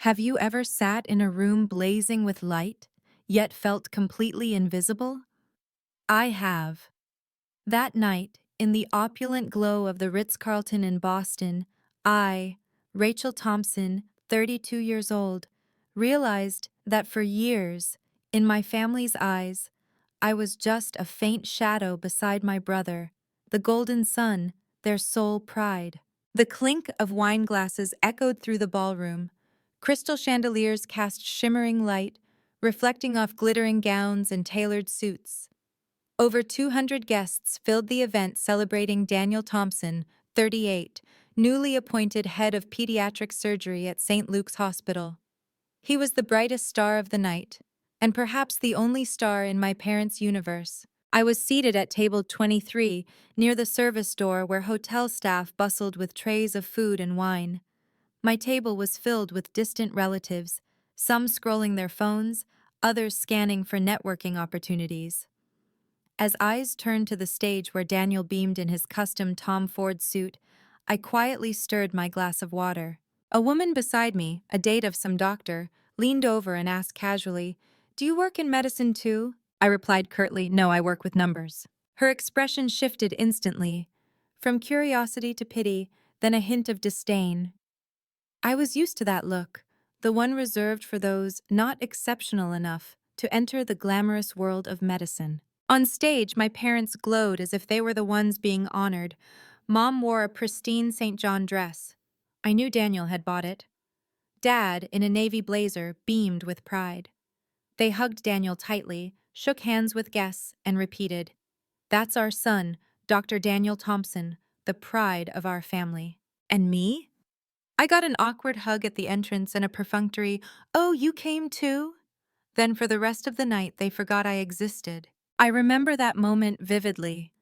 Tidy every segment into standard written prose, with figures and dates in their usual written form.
Have you ever sat in a room blazing with light, yet felt completely invisible? I have. That night, in the opulent glow of the Ritz-Carlton in Boston, I, Rachel Thompson, 32 years old, realized that for years, in my family's eyes, I was just a faint shadow beside my brother, the golden sun, their sole pride. The clink of wine glasses echoed through the ballroom. Crystal chandeliers cast shimmering light, reflecting off glittering gowns and tailored suits. Over 200 guests filled the event celebrating Daniel Thompson, 38, newly appointed head of pediatric surgery at St. Luke's Hospital. He was the brightest star of the night, and perhaps the only star in my parents' universe. I was seated at table 23, near the service door where hotel staff bustled with trays of food and wine. My table was filled with distant relatives, some scrolling their phones, others scanning for networking opportunities. As eyes turned to the stage where Daniel beamed in his custom Tom Ford suit, I quietly stirred my glass of water. A woman beside me, a date of some doctor, leaned over and asked casually, "Do you work in medicine too?" I replied curtly, "No, I work with numbers." Her expression shifted instantly, from curiosity to pity, then a hint of disdain. I was used to that look, the one reserved for those not exceptional enough to enter the glamorous world of medicine. On stage, my parents glowed as if they were the ones being honored. Mom wore a pristine St. John dress. I knew Daniel had bought it. Dad, in a navy blazer, beamed with pride. They hugged Daniel tightly, shook hands with guests, and repeated, "That's our son, Dr. Daniel Thompson, the pride of our family." And me? I got an awkward hug at the entrance and a perfunctory, "Oh, you came too?" Then for the rest of the night, they forgot I existed. I remember that moment vividly.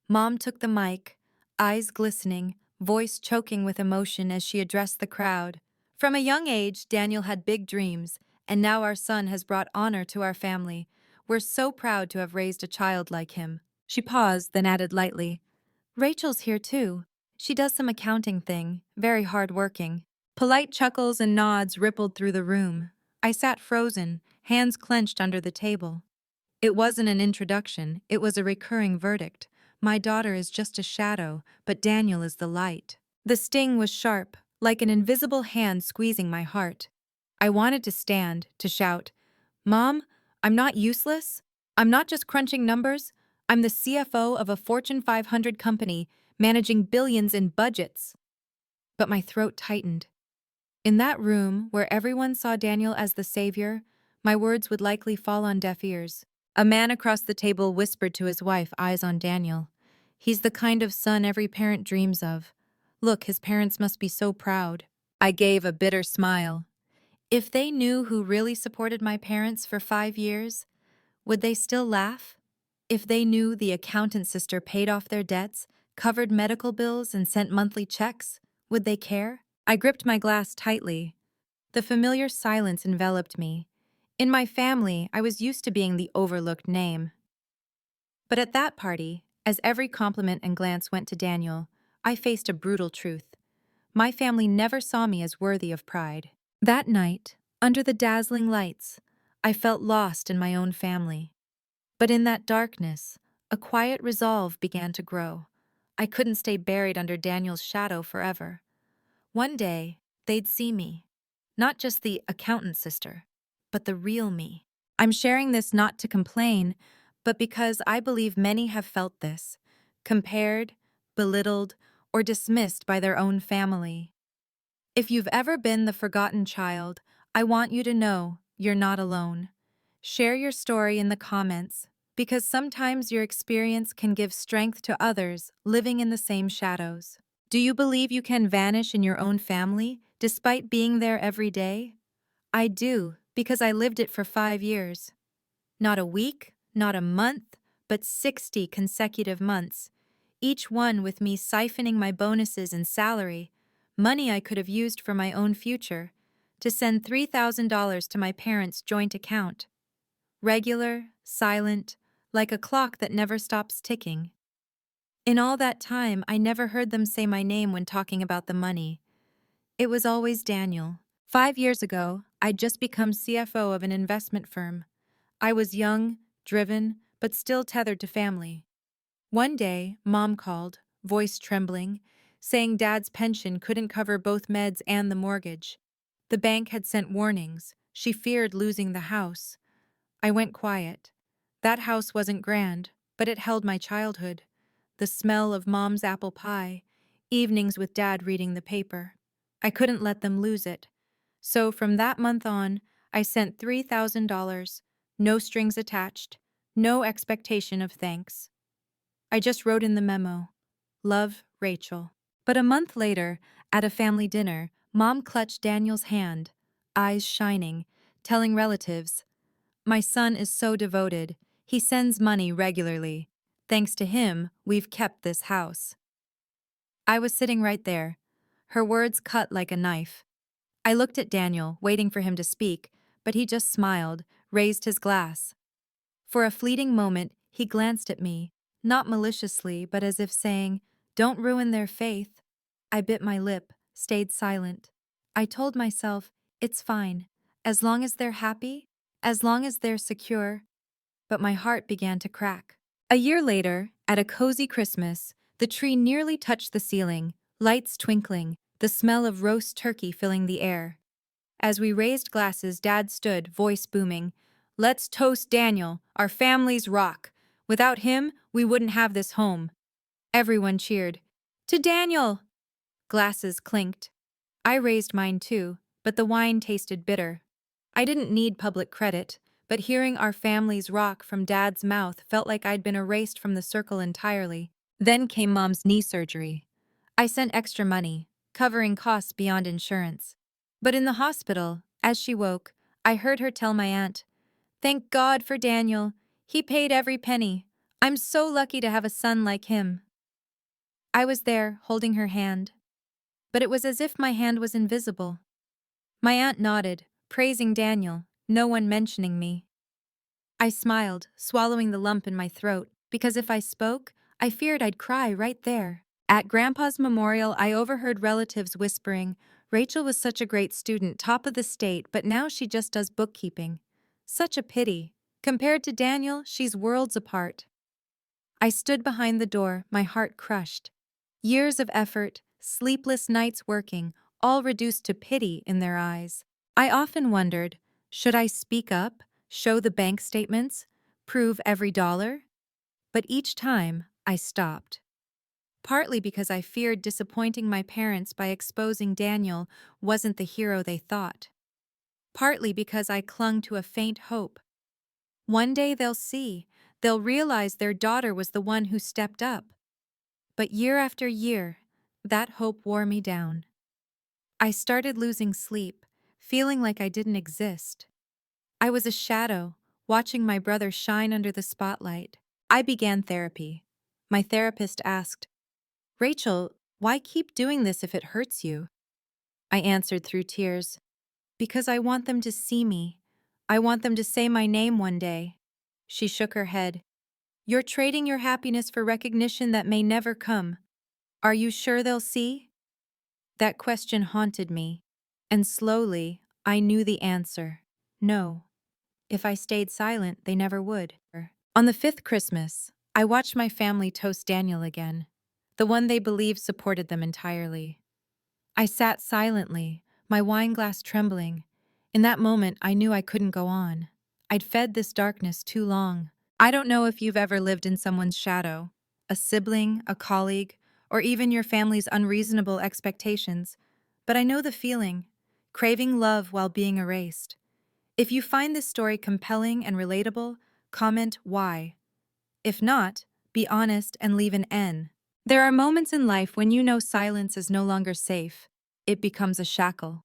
Mom took the mic, eyes glistening, voice choking with emotion as she addressed the crowd. From a young age, Daniel had big dreams, and now our son has brought honor to our family. We're so proud to have raised a child like him. She paused, then added lightly, "Rachel's here too. She does some accounting thing, very hard-working." Polite chuckles and nods rippled through the room. I sat frozen, hands clenched under the table. It wasn't an introduction, it was a recurring verdict. My daughter is just a shadow, but Daniel is the light. The sting was sharp, like an invisible hand squeezing my heart. I wanted to stand, to shout, "Mom, I'm not useless. I'm not just crunching numbers. I'm the CFO of a Fortune 500 company, managing billions in budgets." But my throat tightened. In that room, where everyone saw Daniel as the savior, my words would likely fall on deaf ears. A man across the table whispered to his wife, eyes on Daniel, "He's the kind of son every parent dreams of. Look, his parents must be so proud." I gave a bitter smile. If they knew who really supported my parents for 5 years, would they still laugh? If they knew the accountant sister paid off their debts, covered medical bills, and sent monthly checks, would they care? I gripped my glass tightly. The familiar silence enveloped me. In my family, I was used to being the overlooked name. But at that party, as every compliment and glance went to Daniel, I faced a brutal truth. My family never saw me as worthy of pride. That night, under the dazzling lights, I felt lost in my own family. But in that darkness, a quiet resolve began to grow. I couldn't stay buried under Daniel's shadow forever. One day, they'd see me. Not just the accountant sister, but the real me. I'm sharing this not to complain, but because I believe many have felt this, compared, belittled, or dismissed by their own family. If you've ever been the forgotten child, I want you to know you're not alone. Share your story in the comments, because sometimes your experience can give strength to others living in the same shadows. Do you believe you can vanish in your own family, despite being there every day? I do, because I lived it for 5 years. Not a week, not a month, but 60 consecutive months, each one with me siphoning my bonuses and salary, money I could have used for my own future, to send $3,000 to my parents' joint account. Regular, silent, like a clock that never stops ticking. In all that time, I never heard them say my name when talking about the money. It was always Daniel, 5 years ago, I'd just become CFO of an investment firm. I was young, driven, but still tethered to family. One day, Mom called, voice trembling, saying Dad's pension couldn't cover both meds and the mortgage. The bank had sent warnings. She feared losing the house. I went quiet. That house wasn't grand, but it held my childhood. The smell of Mom's apple pie, evenings with Dad reading the paper. I couldn't let them lose it. So from that month on, I sent $3,000, no strings attached, no expectation of thanks. I just wrote in the memo, "Love, Rachel." But a month later, at a family dinner, Mom clutched Daniel's hand, eyes shining, telling relatives, "My son is so devoted. He sends money regularly. Thanks to him, we've kept this house." I was sitting right there. Her words cut like a knife. I looked at Daniel, waiting for him to speak, but he just smiled, raised his glass. For a fleeting moment, he glanced at me, not maliciously, but as if saying, "Don't ruin their faith." I bit my lip, stayed silent. I told myself, it's fine, as long as they're happy, as long as they're secure. But my heart began to crack. A year later, at a cozy Christmas, the tree nearly touched the ceiling, lights twinkling, the smell of roast turkey filling the air. As we raised glasses, Dad stood, voice booming, "Let's toast Daniel, our family's rock. Without him, we wouldn't have this home." Everyone cheered. "To Daniel!" Glasses clinked. I raised mine too, but the wine tasted bitter. I didn't need public credit, but hearing our family's rock from Dad's mouth felt like I'd been erased from the circle entirely. Then came Mom's knee surgery. I sent extra money, covering costs beyond insurance. But in the hospital, as she woke, I heard her tell my aunt, "Thank God for Daniel. He paid every penny. I'm so lucky to have a son like him." I was there, holding her hand. But it was as if my hand was invisible. My aunt nodded, praising Daniel, no one mentioning me. I smiled, swallowing the lump in my throat, because if I spoke, I feared I'd cry right there. At Grandpa's memorial, I overheard relatives whispering, "Rachel was such a great student, top of the state, but now she just does bookkeeping. Such a pity. Compared to Daniel, she's worlds apart." I stood behind the door, my heart crushed. Years of effort, sleepless nights working, all reduced to pity in their eyes. I often wondered, should I speak up, show the bank statements, prove every dollar? But each time, I stopped. Partly because I feared disappointing my parents by exposing Daniel wasn't the hero they thought. Partly because I clung to a faint hope. One day they'll see, they'll realize their daughter was the one who stepped up. But year after year, that hope wore me down. I started losing sleep, feeling like I didn't exist. I was a shadow, watching my brother shine under the spotlight. I began therapy. My therapist asked, "Rachel, why keep doing this if it hurts you?" I answered through tears, "Because I want them to see me. I want them to say my name one day." She shook her head. "You're trading your happiness for recognition that may never come. Are you sure they'll see?" That question haunted me, and slowly I knew the answer. No. If I stayed silent, they never would. On the fifth Christmas, I watched my family toast Daniel again, the one they believed supported them entirely. I sat silently, my wine glass trembling. In that moment, I knew I couldn't go on. I'd fed this darkness too long. I don't know if you've ever lived in someone's shadow, a sibling, a colleague, or even your family's unreasonable expectations, but I know the feeling, craving love while being erased. If you find this story compelling and relatable, comment why. If not, be honest and leave an N. There are moments in life when you know silence is no longer safe. It becomes a shackle.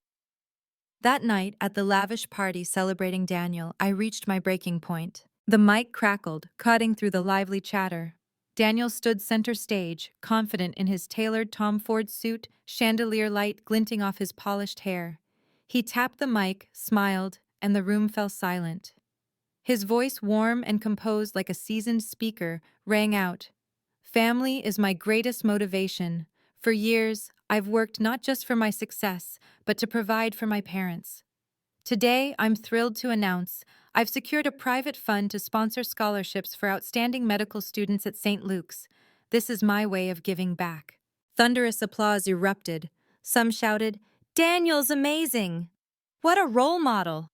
That night, at the lavish party celebrating Daniel, I reached my breaking point. The mic crackled, cutting through the lively chatter. Daniel stood center stage, confident in his tailored Tom Ford suit, chandelier light glinting off his polished hair. He tapped the mic, smiled, and the room fell silent. His voice, warm and composed like a seasoned speaker, rang out, "Family is my greatest motivation. For years, I've worked not just for my success, but to provide for my parents. Today, I'm thrilled to announce I've secured a private fund to sponsor scholarships for outstanding medical students at St. Luke's. This is my way of giving back. Thunderous applause erupted. Some shouted, "Daniel's amazing! What a role model!"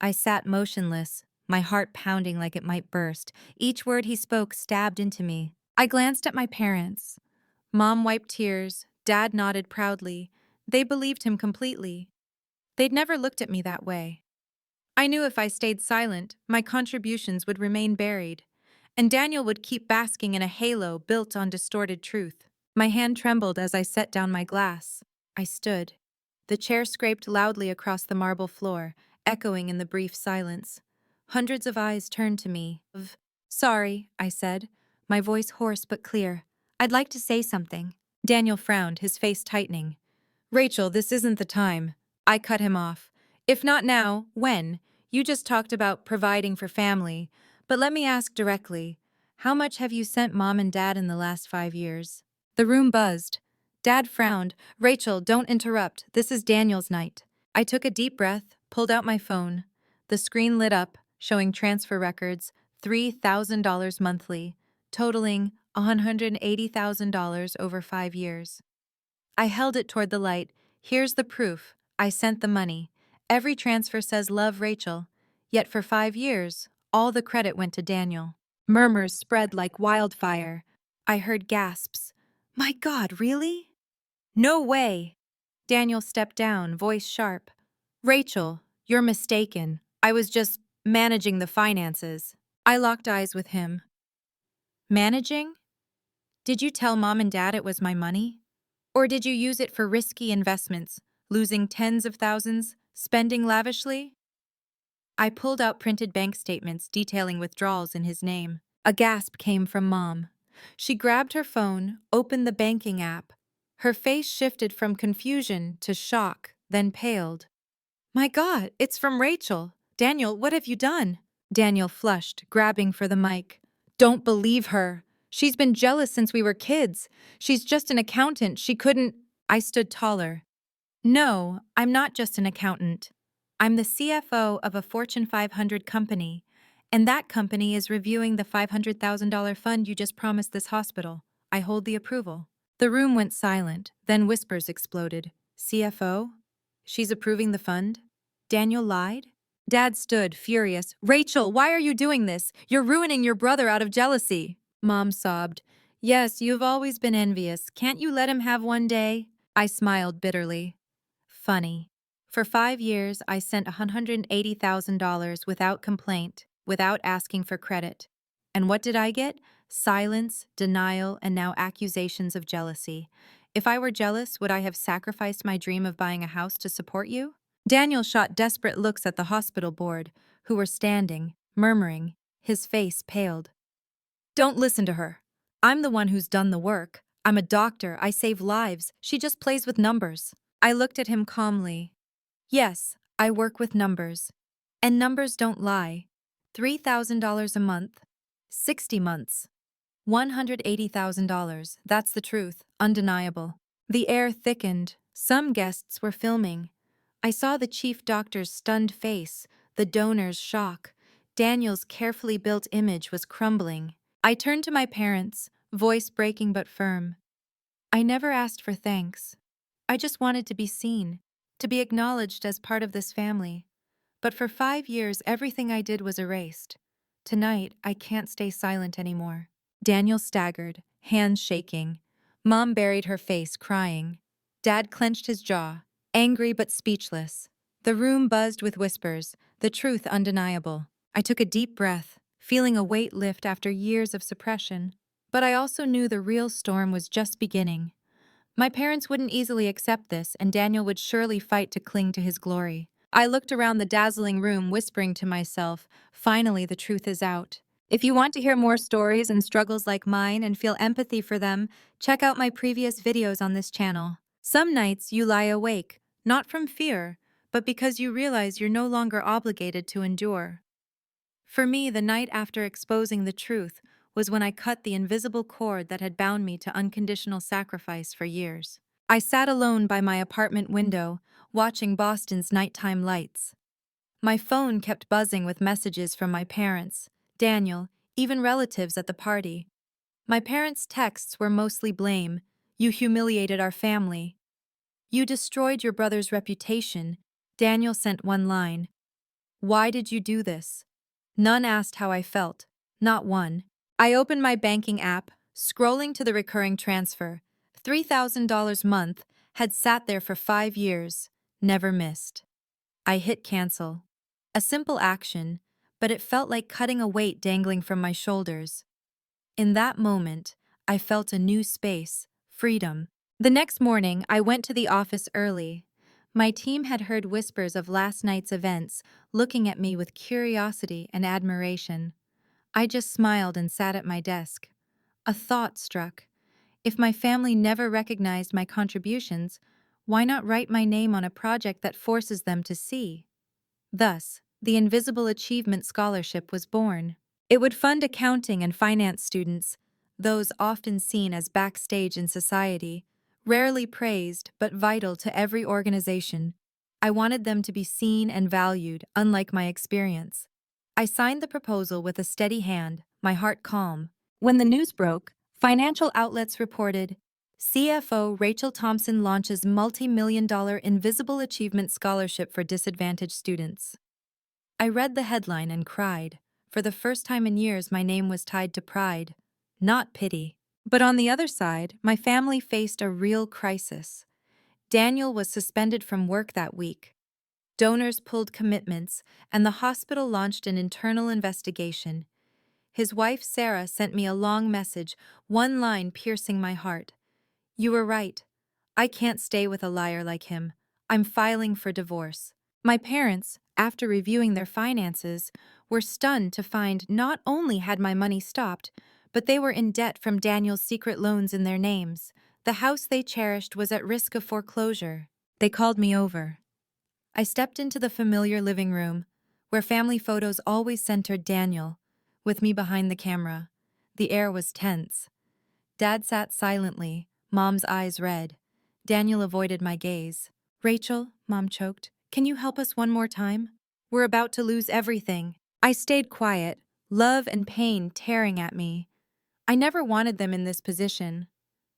I sat motionless, my heart pounding like it might burst. Each word he spoke stabbed into me. I glanced at my parents. Mom wiped tears, Dad nodded proudly. They believed him completely. They'd never looked at me that way. I knew if I stayed silent, my contributions would remain buried, and Daniel would keep basking in a halo built on distorted truth. My hand trembled as I set down my glass. I stood. The chair scraped loudly across the marble floor, echoing in the brief silence. Hundreds of eyes turned to me. "Sorry," I said, my voice hoarse but clear. "I'd like to say something." Daniel frowned, his face tightening. "Rachel, this isn't the time." I cut him off. "If not now, when? You just talked about providing for family. But let me ask directly, how much have you sent Mom and Dad in the last 5 years? The room buzzed. Dad frowned. "Rachel, don't interrupt. This is Daniel's night." I took a deep breath, pulled out my phone. The screen lit up, showing transfer records, $3,000 monthly, totaling $180,000 over 5 years. I held it toward the light. "Here's the proof. I sent the money. Every transfer says love Rachel. Yet for 5 years, all the credit went to Daniel." Murmurs spread like wildfire. I heard gasps. "My God, really?" "No way!" Daniel stepped down, voice sharp. "Rachel, you're mistaken. I was just managing the finances." I locked eyes with him. "Managing? Did you tell Mom and Dad it was my money? Or did you use it for risky investments, losing tens of thousands, spending lavishly?" I pulled out printed bank statements detailing withdrawals in his name. A gasp came from Mom. She grabbed her phone, opened the banking app. Her face shifted from confusion to shock, then paled. "My God, it's from Rachel. Daniel, what have you done?" Daniel flushed, grabbing for the mic. "Don't believe her. She's been jealous since we were kids. She's just an accountant. She couldn't—" I stood taller. "No, I'm not just an accountant. I'm the CFO of a Fortune 500 company, and that company is reviewing the $500,000 fund you just promised this hospital. I hold the approval." The room went silent, then whispers exploded. "CFO? She's approving the fund?" Daniel lied? Dad stood, furious. "Rachel, why are you doing this? You're ruining your brother out of jealousy." Mom sobbed. "Yes, you've always been envious. Can't you let him have one day?" I smiled bitterly. Funny. For 5 years, I sent $180,000 without complaint, without asking for credit. And what did I get? Silence, denial, and now accusations of jealousy. If I were jealous, would I have sacrificed my dream of buying a house to support you? Daniel shot desperate looks at the hospital board, who were standing, murmuring. His face paled. "Don't listen to her. I'm the one who's done the work. I'm a doctor. I save lives. She just plays with numbers." I looked at him calmly. "Yes, I work with numbers. And numbers don't lie. $3,000 a month. 60 months. $180,000. That's the truth, undeniable." The air thickened. Some guests were filming. I saw the chief doctor's stunned face, the donor's shock. Daniel's carefully built image was crumbling. I turned to my parents, voice breaking but firm. "I never asked for thanks. I just wanted to be seen, to be acknowledged as part of this family. But for 5 years, everything I did was erased. Tonight, I can't stay silent anymore." Daniel staggered, hands shaking. Mom buried her face, crying. Dad clenched his jaw, angry but speechless. The room buzzed with whispers, the truth undeniable. I took a deep breath, feeling a weight lift after years of suppression. But I also knew the real storm was just beginning. My parents wouldn't easily accept this, and Daniel would surely fight to cling to his glory. I looked around the dazzling room, whispering to myself, finally the truth is out. If you want to hear more stories and struggles like mine and feel empathy for them, check out my previous videos on this channel. Some nights you lie awake, not from fear, but because you realize you're no longer obligated to endure. For me, the night after exposing the truth was when I cut the invisible cord that had bound me to unconditional sacrifice for years. I sat alone by my apartment window, watching Boston's nighttime lights. My phone kept buzzing with messages from my parents, Daniel, even relatives at the party. My parents' texts were mostly blame. You humiliated our family. You destroyed your brother's reputation. Daniel sent one line. Why did you do this? None asked how I felt. Not one. I opened my banking app, scrolling to the recurring transfer. $3,000 month had sat there for 5 years, never missed. I hit cancel. A simple action, but it felt like cutting a weight dangling from my shoulders. In that moment, I felt a new space, freedom. The next morning, I went to the office early. My team had heard whispers of last night's events, looking at me with curiosity and admiration. I just smiled and sat at my desk. A thought struck. If my family never recognized my contributions, why not write my name on a project that forces them to see? Thus, the Invisible Achievement Scholarship was born. It would fund accounting and finance students, those often seen as backstage in society, rarely praised but vital to every organization. I wanted them to be seen and valued, unlike my experience. I signed the proposal with a steady hand, my heart calm. When the news broke, financial outlets reported, CFO Rachel Thompson launches multi-million-dollar Invisible Achievement Scholarship for disadvantaged students. I read the headline and cried. For the first time in years, my name was tied to pride, not pity. But on the other side, my family faced a real crisis. Daniel was suspended from work that week. Donors pulled commitments, and the hospital launched an internal investigation. His wife, Sarah, sent me a long message, one line piercing my heart. You were right. I can't stay with a liar like him. I'm filing for divorce. My parents, after reviewing their finances, were stunned to find not only had my money stopped, but they were in debt from Daniel's secret loans in their names. The house they cherished was at risk of foreclosure. They called me over. I stepped into the familiar living room, where family photos always centered Daniel, with me behind the camera. The air was tense. Dad sat silently, Mom's eyes red. Daniel avoided my gaze. Rachel, Mom choked, can you help us one more time? We're about to lose everything. I stayed quiet, love and pain tearing at me. I never wanted them in this position,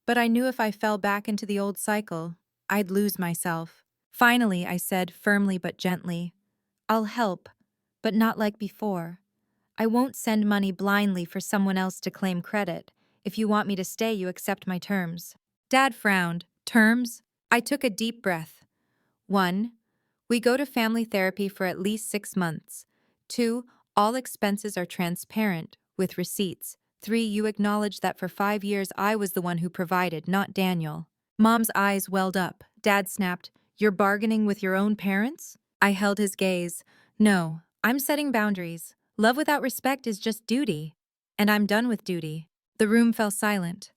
but I knew if I fell back into the old cycle, I'd lose myself. Finally, I said firmly but gently, I'll help, but not like before. I won't send money blindly for someone else to claim credit. If you want me to stay, you accept my terms. Dad frowned. Terms? I took a deep breath. 1. We go to family therapy for at least 6 months. 2. All expenses are transparent, with receipts. 3. You acknowledge that for 5 years I was the one who provided, not Daniel. Mom's eyes welled up. Dad snapped, You're bargaining with your own parents? I held his gaze. No, I'm setting boundaries. Love without respect is just duty. And I'm done with duty. The room fell silent.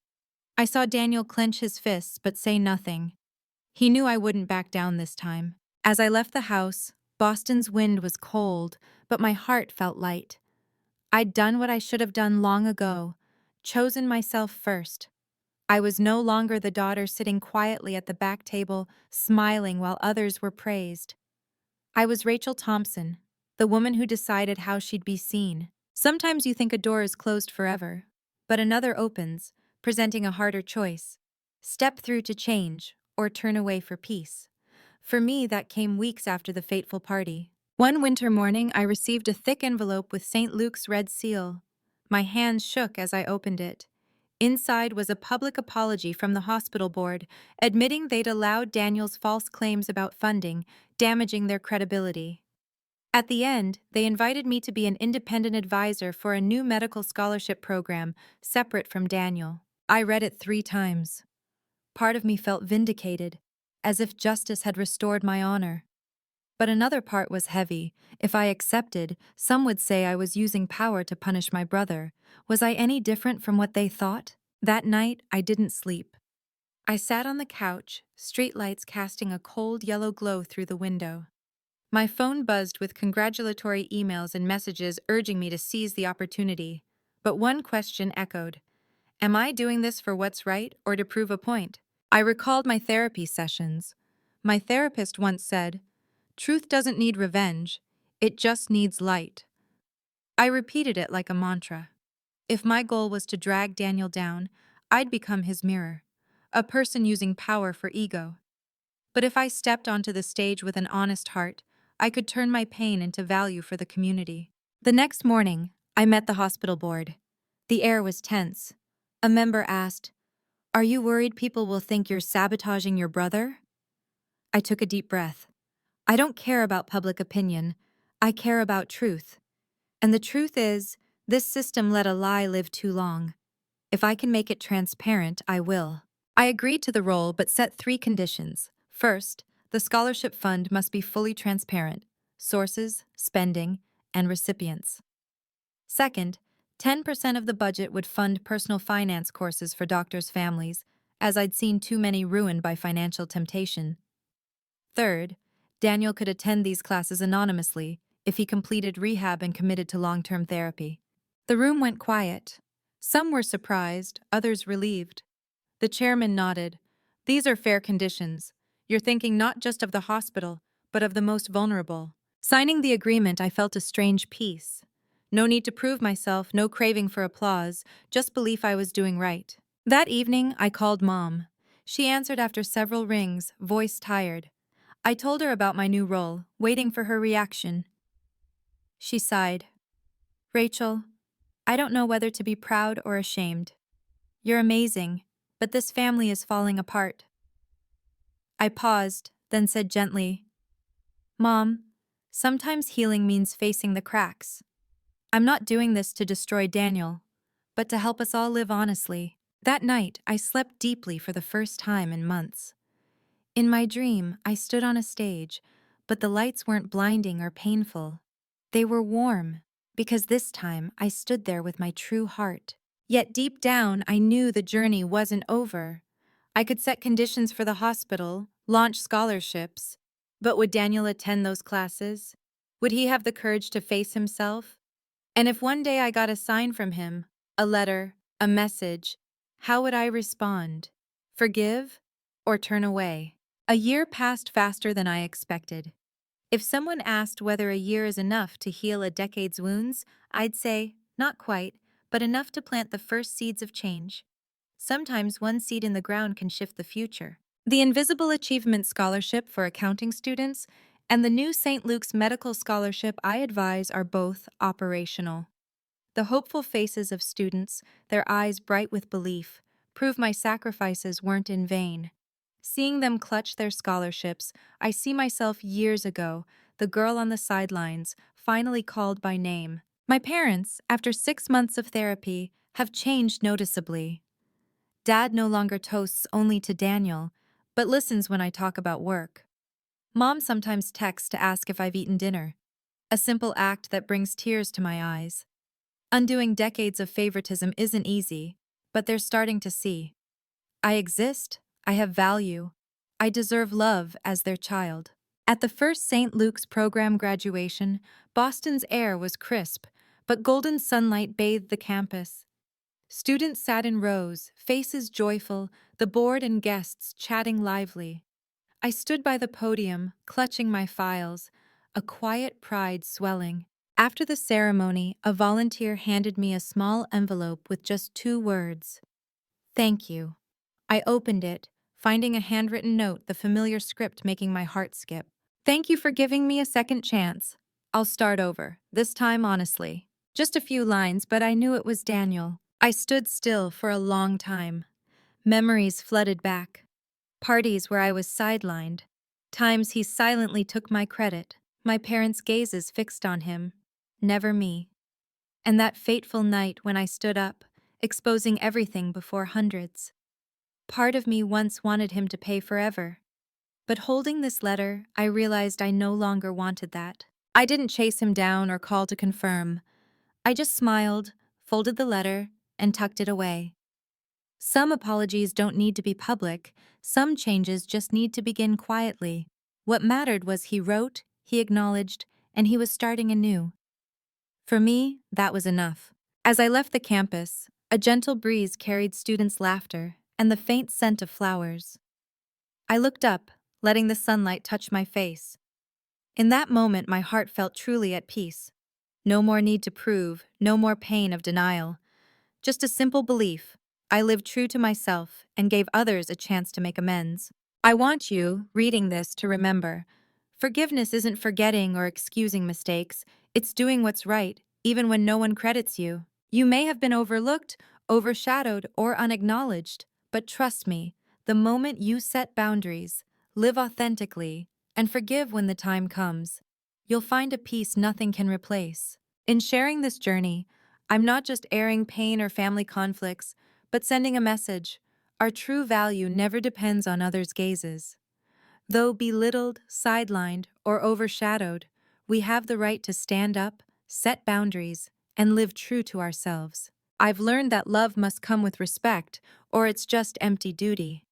I saw Daniel clench his fists but say nothing. He knew I wouldn't back down this time. As I left the house, Boston's wind was cold, but my heart felt light. I'd done what I should have done long ago, chosen myself first. I was no longer the daughter sitting quietly at the back table, smiling while others were praised. I was Rachel Thompson, the woman who decided how she'd be seen. Sometimes you think a door is closed forever, but another opens, presenting a harder choice. Step through to change, or turn away for peace. For me, that came weeks after the fateful party. One winter morning, I received a thick envelope with St. Luke's red seal. My hands shook as I opened it. Inside was a public apology from the hospital board, admitting they'd allowed Daniel's false claims about funding, damaging their credibility. At the end, they invited me to be an independent advisor for a new medical scholarship program, separate from Daniel. I read it 3 times. Part of me felt vindicated, as if justice had restored my honor. But another part was heavy. If I accepted, some would say I was using power to punish my brother. Was I any different from what they thought? That night, I didn't sleep. I sat on the couch, streetlights casting a cold yellow glow through the window. My phone buzzed with congratulatory emails and messages urging me to seize the opportunity. But one question echoed. Am I doing this for what's right or to prove a point? I recalled my therapy sessions. My therapist once said, "Truth doesn't need revenge, it just needs light." I repeated it like a mantra. If my goal was to drag Daniel down, I'd become his mirror, a person using power for ego. But if I stepped onto the stage with an honest heart, I could turn my pain into value for the community. The next morning, I met the hospital board. The air was tense. A member asked, "Are you worried people will think you're sabotaging your brother?" I took a deep breath. I don't care about public opinion. I care about truth. And the truth is, this system let a lie live too long. If I can make it transparent, I will. I agreed to the role but set 3 conditions. First, the scholarship fund must be fully transparent: sources, spending, and recipients. Second, 10% of the budget would fund personal finance courses for doctors' families, as I'd seen too many ruined by financial temptation. Third, Daniel could attend these classes anonymously if he completed rehab and committed to long-term therapy. The room went quiet. Some were surprised, others relieved. The chairman nodded. "These are fair conditions. You're thinking not just of the hospital, but of the most vulnerable." Signing the agreement, I felt a strange peace. No need to prove myself, no craving for applause, just belief I was doing right. That evening, I called Mom. She answered after several rings, voice tired. I told her about my new role, waiting for her reaction. She sighed. "Rachel, I don't know whether to be proud or ashamed. You're amazing, but this family is falling apart." I paused, then said gently, "Mom, sometimes healing means facing the cracks. I'm not doing this to destroy Daniel, but to help us all live honestly." That night, I slept deeply for the first time in months. In my dream, I stood on a stage, but the lights weren't blinding or painful. They were warm, because this time I stood there with my true heart. Yet deep down, I knew the journey wasn't over. I could set conditions for the hospital, launch scholarships, but would Daniel attend those classes? Would he have the courage to face himself? And if one day I got a sign from him, a letter, a message, how would I respond? Forgive or turn away? A year passed faster than I expected. If someone asked whether a year is enough to heal a decade's wounds, I'd say, not quite, but enough to plant the first seeds of change. Sometimes one seed in the ground can shift the future. The Invisible Achievement Scholarship for accounting students and the new St. Luke's Medical Scholarship I advise are both operational. The hopeful faces of students, their eyes bright with belief, prove my sacrifices weren't in vain. Seeing them clutch their scholarships, I see myself years ago, the girl on the sidelines, finally called by name. My parents, after 6 months of therapy, have changed noticeably. Dad no longer toasts only to Daniel, but listens when I talk about work. Mom sometimes texts to ask if I've eaten dinner, a simple act that brings tears to my eyes. Undoing decades of favoritism isn't easy, but they're starting to see. I exist, I have value, I deserve love as their child. At the first St. Luke's program graduation, Boston's air was crisp, but golden sunlight bathed the campus. Students sat in rows, faces joyful, the board and guests chatting lively. I stood by the podium, clutching my files, a quiet pride swelling. After the ceremony, a volunteer handed me a small envelope with just 2 words: "Thank you." I opened it, finding a handwritten note, the familiar script making my heart skip. "Thank you for giving me a second chance. I'll start over, this time honestly." Just a few lines, but I knew it was Daniel. I stood still for a long time. Memories flooded back. Parties where I was sidelined. Times he silently took my credit. My parents' gazes fixed on him. Never me. And that fateful night when I stood up, exposing everything before hundreds. Part of me once wanted him to pay forever. But holding this letter, I realized I no longer wanted that. I didn't chase him down or call to confirm. I just smiled, folded the letter, and tucked it away. Some apologies don't need to be public, some changes just need to begin quietly. What mattered was he wrote, he acknowledged, and he was starting anew. For me, that was enough. As I left the campus, a gentle breeze carried students' laughter, and the faint scent of flowers. I looked up, letting the sunlight touch my face. In that moment, my heart felt truly at peace. No more need to prove, no more pain of denial. Just a simple belief. I lived true to myself and gave others a chance to make amends. I want you, reading this, to remember. Forgiveness isn't forgetting or excusing mistakes, it's doing what's right, even when no one credits you. You may have been overlooked, overshadowed, or unacknowledged, but trust me, the moment you set boundaries, live authentically, and forgive when the time comes, you'll find a peace nothing can replace. In sharing this journey, I'm not just airing pain or family conflicts, but sending a message. Our true value never depends on others' gazes. Though belittled, sidelined, or overshadowed, we have the right to stand up, set boundaries, and live true to ourselves. I've learned that love must come with respect, or it's just empty duty.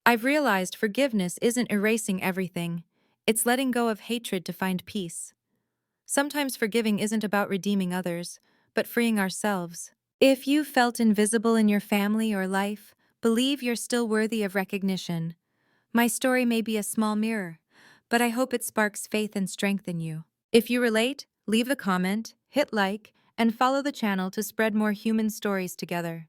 I've realized forgiveness isn't erasing everything, it's letting go of hatred to find peace. Sometimes forgiving isn't about redeeming others, but freeing ourselves. If you felt invisible in your family or life, believe you're still worthy of recognition. My story may be a small mirror, but I hope it sparks faith and strength in you. If you relate, leave a comment, hit like, and follow the channel to spread more human stories together.